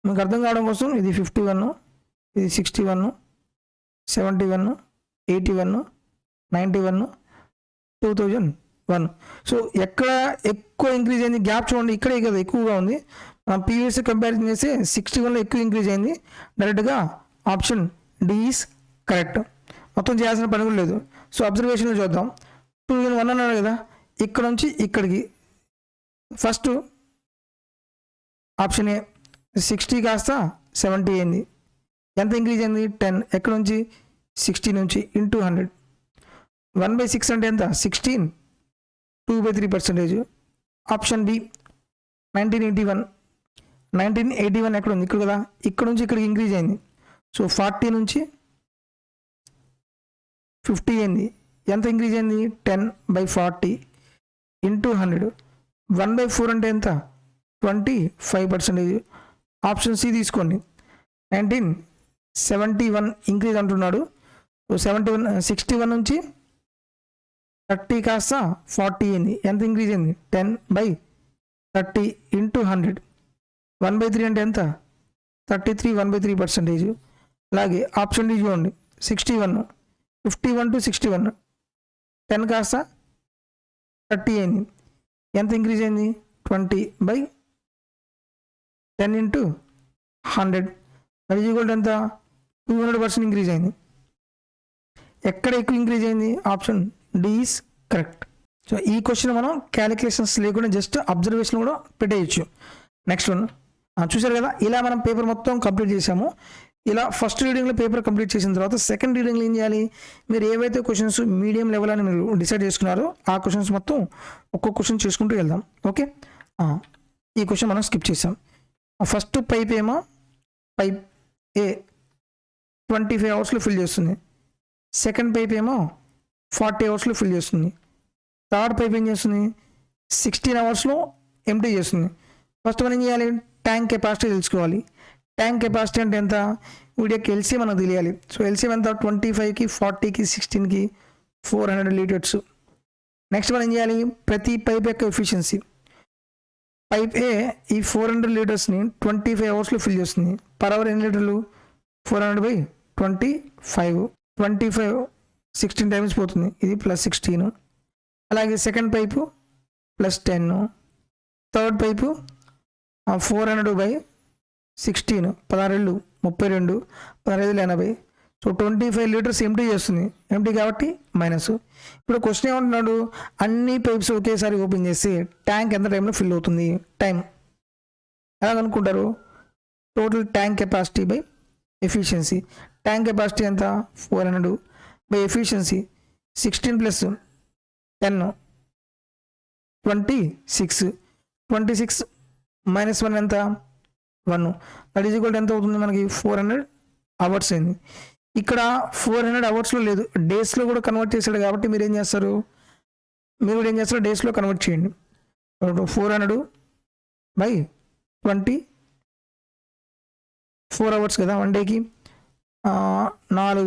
మీకు అర్థం కావడం కోసం ఇది 51, ఇది 61, 71, 81, 91, 2001. సో ఎక్కడ ఎక్కువ ఇంక్రీజ్ అయింది గ్యాప్ చూడండి, ఇక్కడే కదా ఎక్కువగా ఉంది. ప్రీవియస్ కంపారిజన్ చేస్తే 61లో ఎక్కువ ఇంక్రీజ్ అయింది. డైరెక్ట్గా ఆప్షన్ డి ఈస్ కరెక్ట్. మొత్తం చేయాల్సిన పని కూడా లేదు. సో అబ్జర్వేషన్లో చూద్దాం. 2001 అన్నాడు కదా, ఇక్కడ నుంచి ఇక్కడికి ఫస్ట్ ఆప్షన్ ఏ 60 కాస్త 70 అయింది. ఎంత ఇంక్రీజ్ అయింది 10. ఎక్కడ నుంచి 60 నుంచి ఇంటూ 100. 1/6 అంటే ఎంత 16, 2/3%. ఆప్షన్ బి 1981 ఎక్కడ ఉంది, ఇక్కడ కదా, ఇక్కడ నుంచి ఇక్కడికి ఇంక్రీజ్ అయింది. సో 40 నుంచి 50 అయింది. ఎంత ఇంక్రీజ్ అయింది 10/40 ఇంటూ 100. 1/4 అంటే ఎంత 25%. ఆప్షన్ సి తీసుకోండి. 1971 ఇంక్రీజ్ అంటున్నాడు. సో 61 నుంచి 30 కాస్త 40 అయింది. ఎంత ఇంక్రీజ్ అయింది 10/30 ఇంటూ 100. 1/3 అంటే ఎంత 33, 1/3%. అలాగే ఆప్షన్ డి చూడండి 61, 51 to 61, 10 కాస్త 30 అయింది. ఎంత ఇంక్రీజ్ అయింది 20/10 ఇంటూ 100. అది ఈక్వల్ ఎంత 200% ఇంక్రీజ్ అయింది. ఎక్కడ ఎక్కువ ఇంక్రీజ్ అయింది option D is correct. So ఈ క్వశ్చన్ మనం క్యాలిక్యులేషన్స్ లేకుండా జస్ట్ అబ్జర్వేషన్ కూడా పెట్టేయచ్చు. నెక్స్ట్ వన్ చూసారు కదా, ఇలా మనం పేపర్ మొత్తం కంప్లీట్ చేసాము. ఇలా ఫస్ట్ రీడింగ్లో పేపర్ కంప్లీట్ చేసిన తర్వాత సెకండ్ రీడింగ్లో ఏం చేయాలి, మీరు ఏవైతే క్వశ్చన్స్ మీడియం లెవెల్ అని మీరు డిసైడ్ చేసుకున్నారో ఆ క్వశ్చన్స్ మొత్తం ఒక్కొక్క క్వశ్చన్ చేసుకుంటూ వెళ్దాం. ఓకే, ఈ క్వశ్చన్ మనం స్కిప్ చేసాం. ఫస్ట్ పైప్ ఏమో పైప్ ఏ 25 అవర్స్లో ఫిల్ చేస్తుంది. సెకండ్ పైప్ ఏమో 40 అవర్స్లో ఫిల్ చేస్తుంది. థర్డ్ పైప్ ఏం చేస్తుంది 16 అవర్స్లో ఎంప్టీ చేస్తుంది. ఫస్ట్ మనం ఏం చేయాలి, ట్యాంక్ కెపాసిటీ తెలుసుకోవాలి. ట్యాంక్ కెపాసిటీ అంటే ఎంత, వీడియోకి ఎల్సీ మనకు తెలియాలి. సో ఎల్సీ ఎంత 25కి 40కి 16కి 400 లీటర్స్. నెక్స్ట్ మనం ఏం చేయాలి, ప్రతి పైప్ యొక్క ఎఫిషియన్సీ. పైప్ ఏ ఈ 400 లీటర్స్ని 25 అవర్స్లో ఫిల్ చేస్తుంది. పర్ అవర్ ఎన్ని లీటర్లు 400/25. 25 16 టైమ్స్ పోతుంది, ఇది +16. అలాగే second pipe +10. Third pipe 400/16 16 32 15 80. So 25 litres empty చేస్తుంది. ఎంటీ కాబట్టి మైనస్. ఇప్పుడు క్వశ్చన్ ఏమంటున్నాడు, అన్ని పైప్స్ ఒకేసారి ఓపెన్ చేసి ట్యాంక్ ఎంత టైంలో ఫిల్ అవుతుంది, టైం ఎలా కనుక్కుంటారు, total tank capacity by efficiency. Tank capacity ఎంత 400 బై ఎఫిషియన్సీ 16 + 10 26. 26 మైనస్ 1 ఎంత 1. దట్ ఈజ్ ఈక్వల్ ఎంత అవుతుంది మనకి 400 అవర్స్ అయింది. ఇక్కడ 400 అవర్స్లో లేదు, డేస్లో కూడా కన్వర్ట్ చేశాడు కాబట్టి మీరు ఏం చేస్తారు డేస్లో కన్వర్ట్ చేయండి. 400/24 అవర్స్ కదా, 1 డేకి 4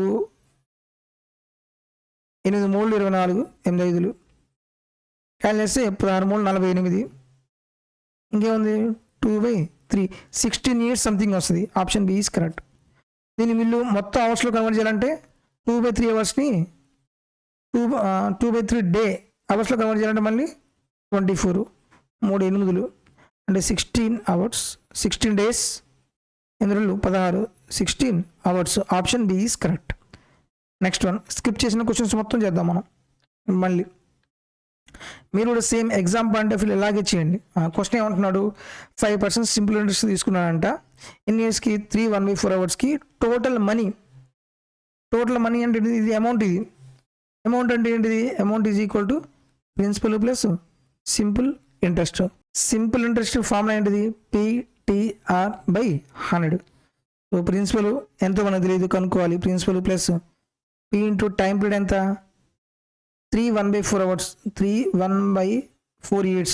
8 3 24 8 5 క్యాల్ చేస్తే 16 3 48. ఇంకేముంది 2/3 16 years సంథింగ్ వస్తుంది. Option B is correct. దీన్ని వీళ్ళు మొత్తం అవర్స్లో కన్వర్ట్ చేయాలంటే 2/3 అవర్స్ని 2/3 డే అవర్స్లో కన్వర్ట్ చేయాలంటే మళ్ళీ 24 3 8 అంటే 16 hours 16 days 16 16 hours. Option B is correct. Next one, skip చేసిన క్వశ్చన్స్ మొత్తం చేద్దాం మనం. మళ్ళీ మీరు కూడా same exam point of view ఇలాగే చేయండి. క్వశ్చన్ ఏమంటున్నాడు, 5% సింపుల్ ఇంట్రెస్ట్ తీసుకున్నాడంట. ఎన్ని ఇయర్స్కి 3 1/4 అవర్స్కి. టోటల్ మనీ అంటే ఇది అమౌంట్ అంటే ఏంటిది, amount is equal to principal plus simple interest. Simple interest formula ఏంటిది, PTR/100. సో ప్రిన్సిపల్ ఎంతో మనకు తెలియదు, కనుక్కోవాలి. Principal plus P into time period ఎంత 3 1/4 అవర్స్ 3 1/4 years.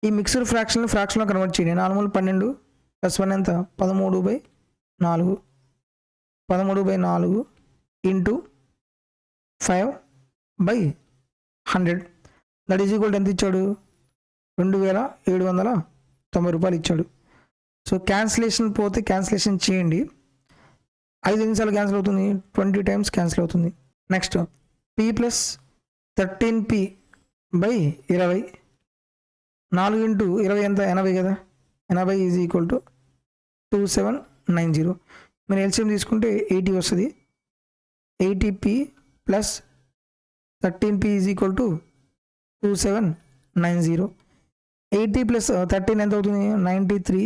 ఈ మిక్స్డ్ ఫ్రాక్షన్లో కన్వర్ట్ చేయండి. 4 12 ప్లస్ 1 ఎంత 13/4 ఇంటూ 5/100. దట్ ఈజ్ ఈక్వల్ ఎంత ఇచ్చాడు, 2790 రూపాయలు ఇచ్చాడు. సో క్యాన్సిలేషన్ పోతే క్యాన్సిలేషన్ చేయండి. 5 నిమిషాలు క్యాన్సిల్ అవుతుంది, 20 times క్యాన్సిల్ అవుతుంది. Next P plus 13P/20 4 into 20 ఎంత 80 కదా, 80 ఈజ్ ఈక్వల్ టు 2790. మీరు ఎల్సిఎం తీసుకుంటే 80 వస్తుంది. 80P plus 13P is equal to 2790. 80 plus 13 ఎంత అవుతుంది 93.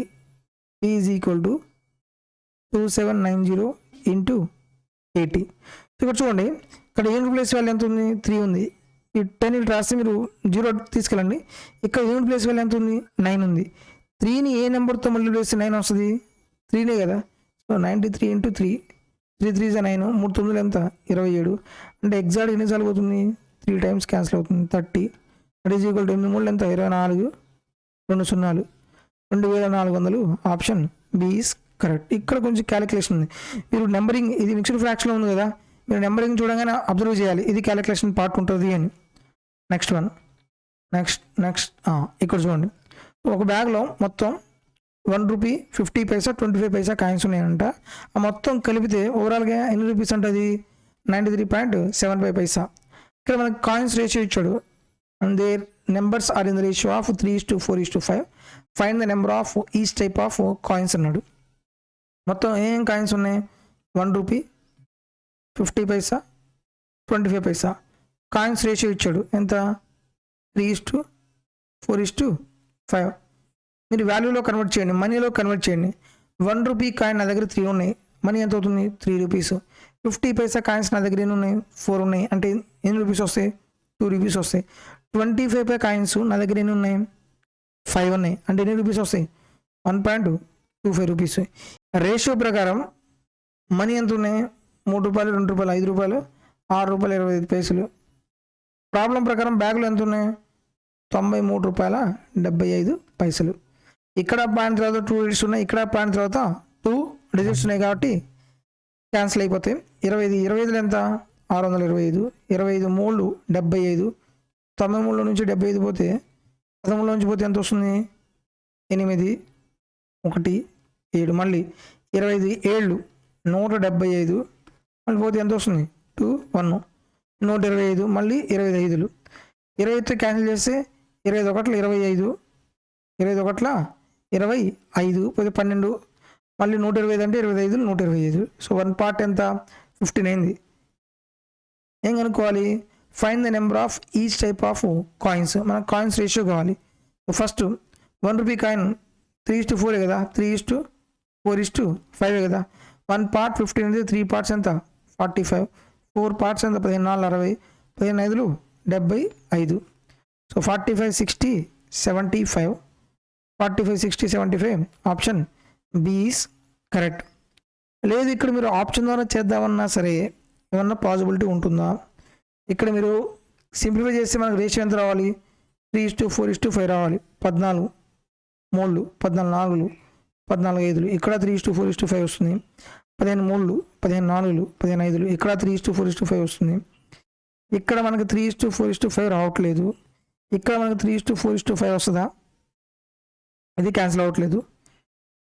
P is equal to 2790 into 80. ఇక్కడ చూడండి, ఇక్కడ యూనిట్ ప్లేస్ వాల్యూ ఎంత ఉంది 3 ఉంది. ఈ 10 ఇటు రాస్తే మీరు 0 తీసుకెళ్ళండి. ఇక్కడ యూనిట్ ప్లేస్ వాల్యూ ఎంత ఉంది 9 ఉంది. 3ని ఏ నెంబర్తో మళ్ళీ వేస్తే 9 వస్తుంది, 3నే కదా. సో 93 ఇంటూ 3 3 3 9 3 9 ఎంత 27. అంటే ఎగ్జాక్ట్ ఎన్నిసార్లు పోతుంది 3 times క్యాన్సిల్ అవుతుంది 30. దట్ ఈజ్ ఈక్వల్ టు 8 3 ఎంత 24 2 0 2400. Option B is correct. ఇక్కడ కొంచెం క్యాలిక్యులేషన్ ఉంది. మీరు నెంబరింగ్ ఇది మిక్స్డ్ ఫ్రాక్షన్లో ఉంది కదా, మీరు నెంబరింగ్ చూడగానే అబ్జర్వ్ చేయాలి ఇది క్యాలిక్యులేషన్ పార్ట్ ఉంటుంది అని. నెక్స్ట్ వన్, నెక్స్ట్ ఇక్కడ చూడండి, ఒక బ్యాగ్లో మొత్తం 1 రూపీ 50 పైసా 25 పైసా కాయిన్స్ ఉన్నాయంట. ఆ మొత్తం కలిపితే ఓవరాల్గా ఎన్ని రూపీస్ ఉంటుంది 93.75 పైసా. ఇక్కడ మనకి కాయిన్స్ రేషియో ఇచ్చాడు. And their numbers are in the ratio of 3:4:5. Find the number of each type of coins అన్నాడు. మొత్తం ఏం కాయిన్స్ ఉన్నాయి 1 rupee 50 paisa 25 paisa. Coins ratio ఇచ్చాడు ఎంత 3:4:5. మీరు వాల్యూలో కన్వర్ట్ చేయండి, మనీలో కన్వర్ట్ చేయండి. 1 రూపీ కాయిన్ నా దగ్గర 3 ఉన్నాయి, మనీ ఎంత అవుతుంది 3 రూపీస్. 50 పైసా కాయిన్స్ నా దగ్గర ఎన్ని ఉన్నాయి 4 ఉన్నాయి, అంటే ఎన్ని రూపీస్ వస్తాయి 2 రూపీస్ వస్తాయి. 25 పై కాయిన్స్ నా దగ్గర ఎన్ని ఉన్నాయి 5 ఉన్నాయి, అంటే ఎన్ని రూపీస్ వస్తాయి 1.25 రూపీస్. రేషియో ప్రకారం మనీ ఎంత ఉన్నాయి 3 రూపాయలు 2 రూపాయలు 5 రూపాయలు 6 రూపాయలు 25 పైసలు. ప్రాబ్లం ప్రకారం బ్యాగ్లో ఎంత ఉన్నాయి 93 రూపాయల 75 పైసలు. ఇక్కడ పాయింట్ తర్వాత 2 డిజిట్స్ ఉన్నాయి, ఇక్కడ పాయింట్ తర్వాత 2 డిజిట్స్ ఉన్నాయి కాబట్టి క్యాన్సిల్ అయిపోతాయి. 25 ఎంత 625. 25 3 75. 93 నుంచి 75 పోతే 13 నుంచి పోతే ఎంత వస్తుంది 8 1 7. మళ్ళీ 25 7 175. మళ్ళీ పోతే ఎంత వస్తుంది 2 1 125. మళ్ళీ 25. 25తో క్యాన్సిల్ చేస్తే 21 25. 21 25 పోతే 12. మళ్ళీ 125 అంటే 25 125. సో 1 పార్ట్ ఎంత 15 అయింది. ఏం కనుక్కోవాలి, find the number of each type of coins. మనకు కాయిన్స్ రేషియో కావాలి. ఫస్ట్ 1 రూపీ కాయిన్ 3:4 కదా, 3:4:5 కదా. 1 పార్ట్ 15 అయితే 3 పార్ట్స్ ఎంత 45. 4 పార్ట్స్ ఎంత 15 4 60. 15 5 75. So 45 60 75, 45 60 75 option B is correct. లేదు ఇక్కడ మీరు ఆప్షన్ ద్వారా చేద్దామన్నా సరే ఏమన్నా పాసిబిలిటీ ఉంటుందా? ఇక్కడ మీరు సింప్లిఫై చేస్తే మనకు రేషియో ఎంత రావాలి? 3:4:5 రావాలి. 14 3, 14 4, 14 5, ఇక్కడ 3:4:5 వస్తుంది. 15 3, 15 4, 15 5, ఇక్కడ 3:4:5 వస్తుంది. ఇక్కడ మనకు 3:4:5 రావట్లేదు. ఇక్కడ మనకు 3:4:5 వస్తుందా? ఇది క్యాన్సిల్ అవ్వట్లేదు.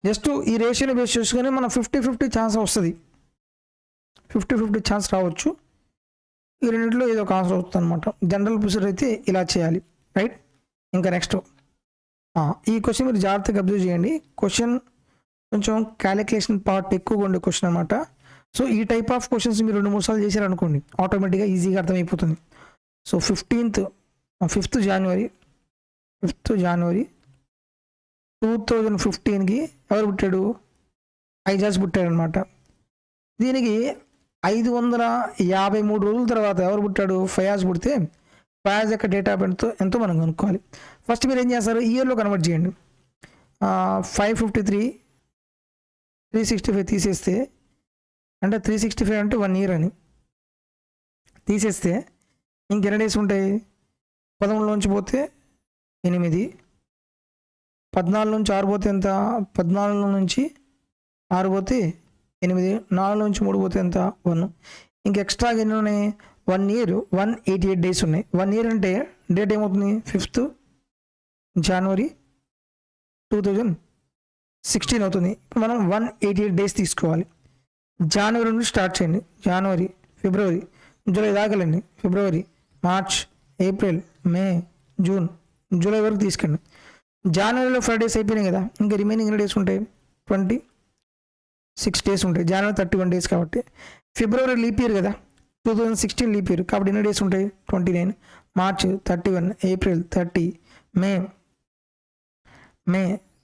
జస్ట్ ఈ రేషియోని బేస్ చేసుకొని మనం 50-50 ఛాన్స్ వస్తుంది. 50-50 ఛాన్స్ రావచ్చు. ఈ రెండింటిలో ఏదో ఒక ఆన్సర్ అవుతుంది అనమాట. జనరల్ ప్రొసీజర్ అయితే ఇలా చేయాలి, రైట్? ఇంకా నెక్స్ట్ ఈ క్వశ్చన్ మీరు జాగ్రత్తగా అబ్జర్వ్ చేయండి. క్వశ్చన్ కొంచెం క్యాలిక్యులేషన్ పార్ట్ ఎక్కువగా ఉండే క్వశ్చన్ అనమాట. సో ఈ టైప్ ఆఫ్ క్వశ్చన్స్ మీరు 2-3 సార్లు చేశారనుకోండి, ఆటోమేటిక్గా ఈజీగా అర్థమైపోతుంది. సో 5th January 2015కి ఎవరు పుట్టాడు? ఐజాజ్ పుట్టాడు అనమాట. దీనికి 553 రోజుల తర్వాత ఎవరు పుట్టాడు? ఫయాజ్ పుడితే ఫయాజ్ యొక్క డేట్ ఆఫ్ బర్త్ ఎంతో మనం కనుక్కోవాలి. ఫస్ట్ మీరు ఏం చేస్తారు? ఇయర్లో కన్వర్ట్ చేయండి. 553 365 తీసేస్తే, అంటే 365 అంటే 1 year అని తీసేస్తే ఇంకెన్ని డేస్ ఉంటాయి? 13 నుంచి పోతే 8, 14 నుంచి 6 పోతే ఎంత? 14 నుంచి 6 పోతే 8, 4 నుంచి 3 పోతే ఎంత? 1. ఇంక ఎక్స్ట్రాగా ఎన్ని ఉన్నాయి? 1 year 188 days ఉన్నాయి. 1 year అంటే డేట్ ఏమవుతుంది? 5th January 2016 అవుతుంది. ఇప్పుడు మనం 188 days తీసుకోవాలి. జనవరి నుంచి స్టార్ట్ చేయండి. జనవరి, ఫిబ్రవరి, జూలై దాకాలండి. ఫిబ్రవరి, మార్చ్, ఏప్రిల్, మే, జూన్, జూలై వరకు తీసుకెళ్ళండి. జనవరిలో 5 days అయిపోయినాయి కదా, ఇంకా రిమైనింగ్ ఎన్ని డేస్ ఉంటాయి? 26 days ఉంటాయి. జనవరి 31 days కాబట్టి. ఫిబ్రవరి లీప్ ఇయర్ కదా, 2016 లీప్ ఇయర్ కాబట్టి ఎన్ని డేస్ ఉంటాయి? 29. మార్చ్ 31, ఏప్రిల్ 30, మే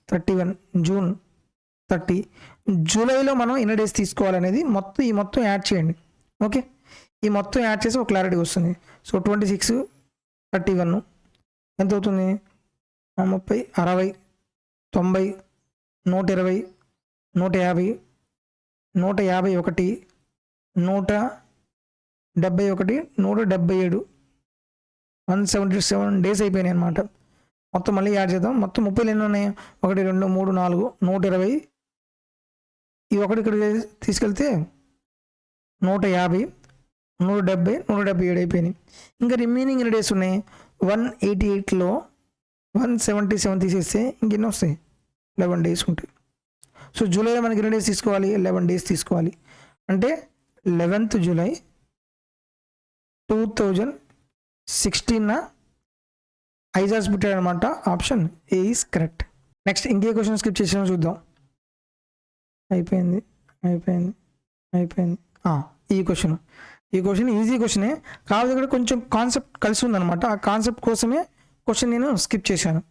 31, జూన్ 30. జూలైలో మనం ఎన్ని డేస్ తీసుకోవాలనేది ఈ మొత్తం యాడ్ చేయండి. ఓకే, ఈ మొత్తం యాడ్ చేసి ఒక క్లారిటీ వస్తుంది. సో 26, 31 ఎంత అవుతుంది? 30, 60, 90, 120, 150, 151, 171, 177, 177 days అయిపోయినాయి అనమాట. మొత్తం మళ్ళీ యాడ్ చేద్దాం. మొత్తం 30 ఎన్ని ఉన్నాయి? 1 2 3 4 120. ఈ ఒకటి ఇక్కడ తీసుకెళ్తే 150, 170, 177 అయిపోయినాయి. ఇంకా రిమైనింగ్ ఎన్ని డేస్ ఉన్నాయి? 188లో 177 తీసేస్తే ఇంకెన్ని వస్తాయి? 11 days ఉంటాయి. సో జూలైలో మనకి ఎన్ని డేస్ తీసుకోవాలి? 11 days తీసుకోవాలి. అంటే 11th July 2016 ఐజాజ్ పుట్టాడు అనమాట. Option A is correct. Next ఇంకే క్వశ్చన్ స్కిప్ చేసామో చూద్దాం. అయిపోయింది. ఈ క్వశ్చన్ ఈజీ క్వశ్చనే, కాదు ఇక్కడ కొంచెం కాన్సెప్ట్ కలిసి ఉందన్నమాట. ఆ కాన్సెప్ట్ కోసమే క్వశ్చన్ నేను స్కిప్ చేశాను.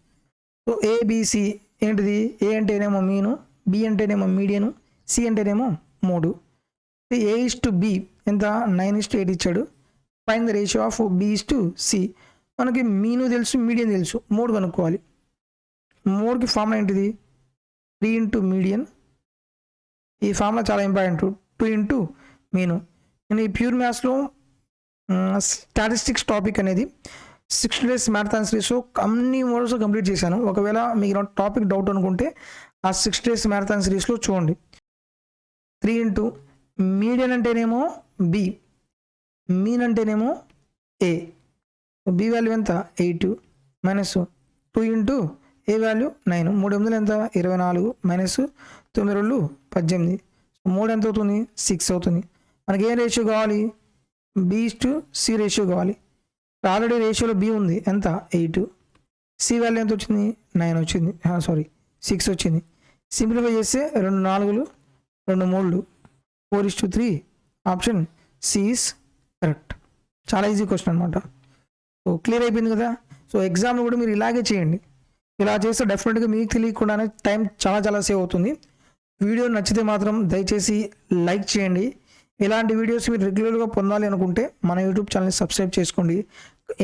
సో ఏబిసి ఏంటిది? ఏ అంటేనేమో మీను, బి అంటేనేమో మీడియను, సి అంటేనేమో 3. A:B ఎంత? 9:8 ఇచ్చాడు. Find the ratio of B:C. మనకి మీను తెలుసు, మీడియన్ తెలుసు, 3 కనుక్కోవాలి. 3కి ఫార్ములా ఏంటిది? 3 × మీడియన్. ఈ ఫార్ములా చాలా ఇంపార్టెంట్. 2 × మీను. నేను ఈ ప్యూర్ మ్యాథ్స్లో స్టాటిస్టిక్స్ టాపిక్ అనేది 60 days మ్యారథాన్ సిరీస్లో అన్ని మోడల్స్ కంప్లీట్ చేశాను. ఒకవేళ మీకు టాపిక్ డౌట్ అనుకుంటే ఆ 60 days మ్యారథాన్ సిరీస్లో చూడండి. 3 × మీడియన్ అంటేనేమో బి, మీన్ అంటేనేమో ఏ. బి వాల్యూ ఎంత? 8 మైనస్ 2 × ఏ వాల్యూ 9. 3 8 ఎంత? 24 మైనస్ 9 2 18. 3 ఎంత అవుతుంది? 6 అవుతుంది. మనకి ఏ రేషియో కావాలి? B:C రేషియో కావాలి. ఆల్రెడీ రేషియోలో బి ఉంది, ఎంత? 8. సి వాల్యూ ఎంత వచ్చింది? 9 వచ్చింది. 6 వచ్చింది. సింప్లిఫై చేస్తే 2 4 2 3 4:3. Option C is correct. చాలా ఈజీ క్వశ్చన్ అనమాట. సో క్లియర్ అయిపోయింది కదా. సో ఎగ్జామ్లో కూడా మీరు ఇలాగే చేయండి. ఇలా చేస్తే డెఫినెట్గా మీకు తెలియకుండానే టైం చాలా సేవ్ అవుతుంది. వీడియో నచ్చితే మాత్రం దయచేసి లైక్ చేయండి. ఇలాంటి వీడియోస్ మీరు రెగ్యులర్గా పొందాలి అనుకుంటే మన యూట్యూబ్ ఛానల్ని సబ్స్క్రైబ్ చేసుకోండి.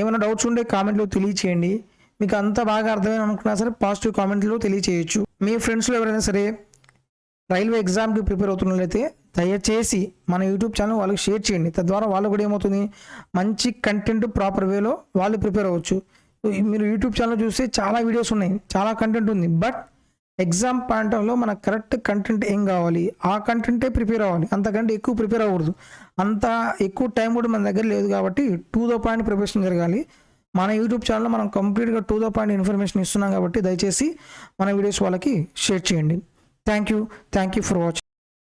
ఏమైనా డౌట్స్ ఉంటే కామెంట్లో తెలియచేయండి. మీకు అంతా బాగా అర్థమైంది అనుకున్నా సరే పాజిటివ్ కామెంట్లో తెలియచేయచ్చు. మీ ఫ్రెండ్స్లో ఎవరైనా సరే రైల్వే ఎగ్జామ్కి ప్రిపేర్ అవుతున్నట్లయితే దయచేసి మన యూట్యూబ్ ఛానల్ వాళ్ళకి షేర్ చేయండి. తద్వారా వాళ్ళు కూడా ఏమవుతుంది, మంచి కంటెంట్ ప్రాపర్ వేలో వాళ్ళు ప్రిపేర్ అవ్వచ్చు. మీరు యూట్యూబ్ ఛానల్ చూస్తే చాలా వీడియోస్ ఉన్నాయి, చాలా కంటెంట్ ఉంది. బట్ ఎగ్జామ్ పాయింట్ ఆఫ్లో మనకు కరెక్ట్ కంటెంట్ ఏం కావాలి, ఆ కంటెంటే ప్రిపేర్ అవ్వాలి. అంతకంటే ఎక్కువ ప్రిపేర్ అవ్వకూడదు. అంత ఎక్కువ టైం కూడా మన దగ్గర లేదు కాబట్టి టు ద పాయింట్ ప్రిపరేషన్ జరగాలి. మన యూట్యూబ్ ఛానల్లో మనం కంప్లీట్గా టు ద పాయింట్ ఇన్ఫర్మేషన్ ఇస్తున్నాం కాబట్టి దయచేసి మన వీడియోస్ వాళ్ళకి షేర్ చేయండి. Thank you for watching.